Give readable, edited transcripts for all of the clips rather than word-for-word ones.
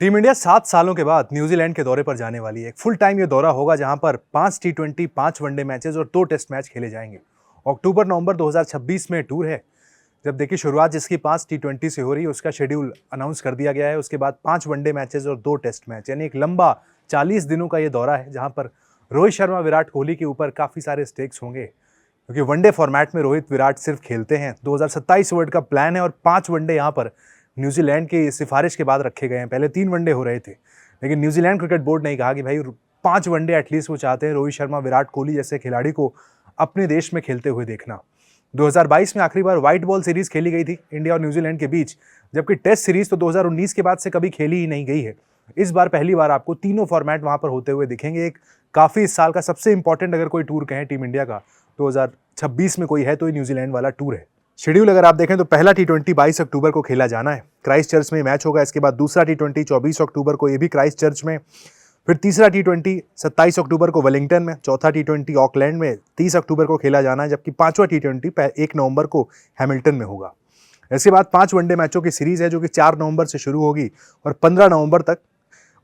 Team India 7 सालों के बाद न्यूजीलैंड के दौरे पर जाने वाली है। एक फुल टाइम ये दौरा होगा जहां पर 5 टी20, 5 वनडे मैचेस और 2 टेस्ट मैच खेले जाएंगे। अक्टूबर-नवंबर 2026 में टूर है। जब देखिए शुरुआत जिसकी 5 टी20 से हो रही है उसका शेड्यूल अनाउंस कर दिया गया है। उसके बाद 5 वनडे मैचेस और 2 टेस्ट मैच, यानी एक लंबा 40 दिनों का ये दौरा है जहां पर रोहित शर्मा, विराट कोहली के ऊपर काफी सारे स्टेक्स होंगे, क्योंकि वनडे फॉर्मेट में रोहित विराट सिर्फ खेलते हैं। 2027 वर्ल्ड कप प्लान है और 5 वनडे यहाँ पर न्यूजीलैंड की सिफारिश के बाद रखे गए हैं। पहले 3 वनडे हो रहे थे, लेकिन न्यूजीलैंड क्रिकेट बोर्ड ने कहा कि भाई 5 वनडे एटलीस्ट वो चाहते हैं रोहित शर्मा, विराट कोहली जैसे खिलाड़ी को अपने देश में खेलते हुए देखना। 2022 में आखिरी बार व्हाइट बॉल सीरीज खेली गई थी इंडिया और न्यूजीलैंड के बीच, जबकि टेस्ट सीरीज तो 2019 के बाद से कभी खेली ही नहीं गई है। इस बार पहली बार आपको तीनों फॉर्मेट वहां पर होते हुए दिखेंगे। एक काफी इस साल का सबसे इंपॉर्टेंट अगर कोई टूर कहें टीम इंडिया का 2026 में कोई है तो ये न्यूजीलैंड वाला टूर है। शेड्यूल अगर आप देखें तो पहला टी20 22 अक्टूबर को खेला जाना है, क्राइस्ट चर्च में मैच होगा। इसके बाद दूसरा टी20 24 अक्टूबर को, ये भी क्राइस्ट चर्च में। फिर तीसरा टी20 27 अक्टूबर को वेलिंगटन में। चौथा टी20 ऑकलैंड में 30 अक्टूबर को खेला जाना है, जबकि पांचवा टी20 1 नवंबर को हैमिल्टन में होगा। इसके बाद 5 वनडे मैचों की सीरीज है जो कि 4 नवंबर से शुरू होगी और 15 नवंबर तक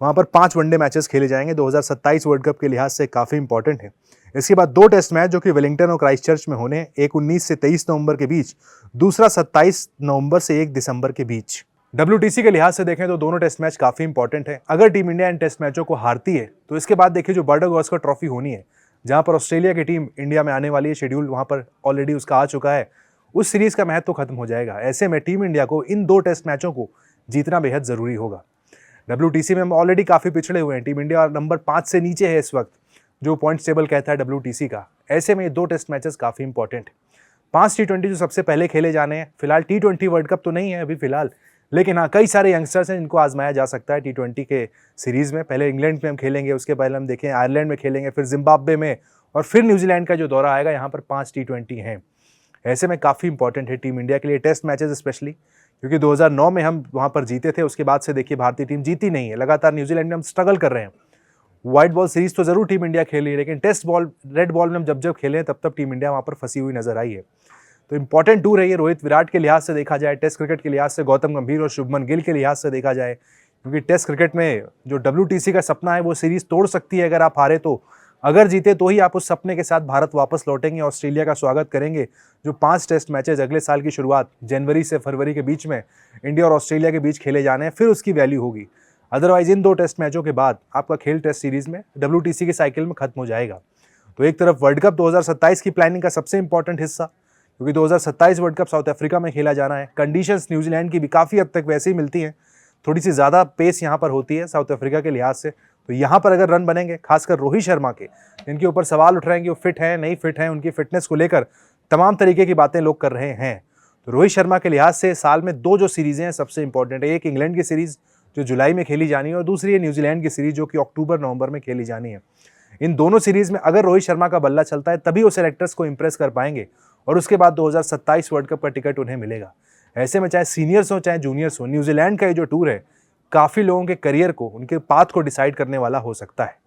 वहां पर 5 वनडे मैचेस खेले जाएंगे। 2027 वर्ल्ड कप के लिहाज से काफी इंपॉर्टेंट है। इसके बाद 2 टेस्ट मैच जो कि वेलिंगटन और क्राइस्टचर्च में होने, एक 19 से 23 नवंबर के बीच, दूसरा 27 नवंबर से 1 दिसंबर के बीच। WTC के लिहाज से देखें तो दोनों टेस्ट मैच काफी इंपॉर्टेंट है। अगर टीम इंडिया इन टेस्ट मैचों को हारती है तो इसके बाद देखिए जो बर्डर-गावस्कर ट्रॉफी होनी है, जहां पर ऑस्ट्रेलिया की टीम इंडिया में आने वाली है, शेड्यूल वहां पर ऑलरेडी उसका आ चुका है, उस सीरीज का महत्व खत्म हो जाएगा। ऐसे में टीम इंडिया को इन 2 टेस्ट मैचों को जीतना बेहद जरूरी होगा। WTC में हम ऑलरेडी काफी पिछड़े हुए हैं। टीम इंडिया नंबर 5 से नीचे है इस वक्त, जो पॉइंट्स टेबल कहता है WTC का। ऐसे में ये 2 टेस्ट मैचेस काफी इंपॉर्टेंट है। 5 टी20 जो सबसे पहले खेले जाने हैं, फिलहाल टी20 वर्ल्ड कप तो नहीं है अभी फिलहाल, लेकिन हाँ कई सारे यंगस्टर्स हैं जिनको आजमाया जा सकता है टी20 के सीरीज में। पहले इंग्लैंड में हम खेलेंगे, उसके पहले हम देखें आयरलैंड में खेलेंगे, फिर जिम्बाब्वे में, और फिर न्यूजीलैंड का जो दौरा आएगा। यहाँ पर 5 टी20 हैं। ऐसे में काफ़ी इंपॉर्टेंट है टीम इंडिया के लिए टेस्ट मैचेस स्पेशली, क्योंकि 2009 में हम वहाँ पर जीते थे। उसके बाद से देखिए भारतीय टीम जीती नहीं है, लगातार न्यूजीलैंड में हम स्ट्रगल कर रहे हैं। व्हाइट बॉल सीरीज तो जरूर टीम इंडिया खेली है, लेकिन टेस्ट बॉल, रेड बॉल में हम जब खेले हैं तब टीम इंडिया वहाँ पर फंसी हुई नजर आई है। तो इंपॉर्टेंट टूर है ये, रोहित विराट के लिहाज से देखा जाए, टेस्ट क्रिकेट के लिहाज से गौतम गंभीर और शुभमन गिल के लिहाज से देखा जाए, क्योंकि टेस्ट क्रिकेट में जो WTC का सपना है वो सीरीज तोड़ सकती है अगर आप हारे तो। अगर जीते तो ही आप उस सपने के साथ भारत वापस लौटेंगे, ऑस्ट्रेलिया का स्वागत करेंगे। जो 5 टेस्ट मैचेज अगले साल की शुरुआत जनवरी से फरवरी के बीच में इंडिया और ऑस्ट्रेलिया के बीच खेले जाने हैं, फिर उसकी वैल्यू होगी। अदरवाइज इन 2 टेस्ट मैचों के बाद आपका खेल टेस्ट सीरीज में WTC के साइकिल में खत्म हो जाएगा। तो एक तरफ वर्ल्ड कप 2027 की प्लानिंग का सबसे इंपॉर्टेंट हिस्सा, क्योंकि 2027 वर्ल्ड कप साउथ अफ्रीका में खेला जाना है। कंडीशंस न्यूजीलैंड की भी काफ़ी हद तक वैसे ही मिलती हैं, थोड़ी सी ज़्यादा पेस यहाँ पर होती है साउथ अफ्रीका के लिहाज से। तो यहाँ पर अगर रन बनेंगे, खासकर रोहित शर्मा के, जिनके ऊपर सवाल उठ रहे हैं कि वो फिट हैं नहीं फिट हैं, उनकी फिटनेस को लेकर तमाम तरीके की बातें लोग कर रहे हैं। तो रोहित शर्मा के लिहाज से साल में 2 जो सीरीज़ें हैं सबसे इंपॉर्टेंट है। एक इंग्लैंड की सीरीज़ जो जुलाई में खेली जानी है, और दूसरी है न्यूजीलैंड की सीरीज जो कि अक्टूबर-नवंबर में खेली जानी है। इन दोनों सीरीज में अगर रोहित शर्मा का बल्ला चलता है तभी वो सेलेक्टर्स को इंप्रेस कर पाएंगे, और उसके बाद 2027 वर्ल्ड कप का टिकट उन्हें मिलेगा। ऐसे में चाहे सीनियर्स हो चाहे जूनियर्स हो, न्यूजीलैंड का ये जो टूर है काफ़ी लोगों के करियर को, उनके पाथ को डिसाइड करने वाला हो सकता है।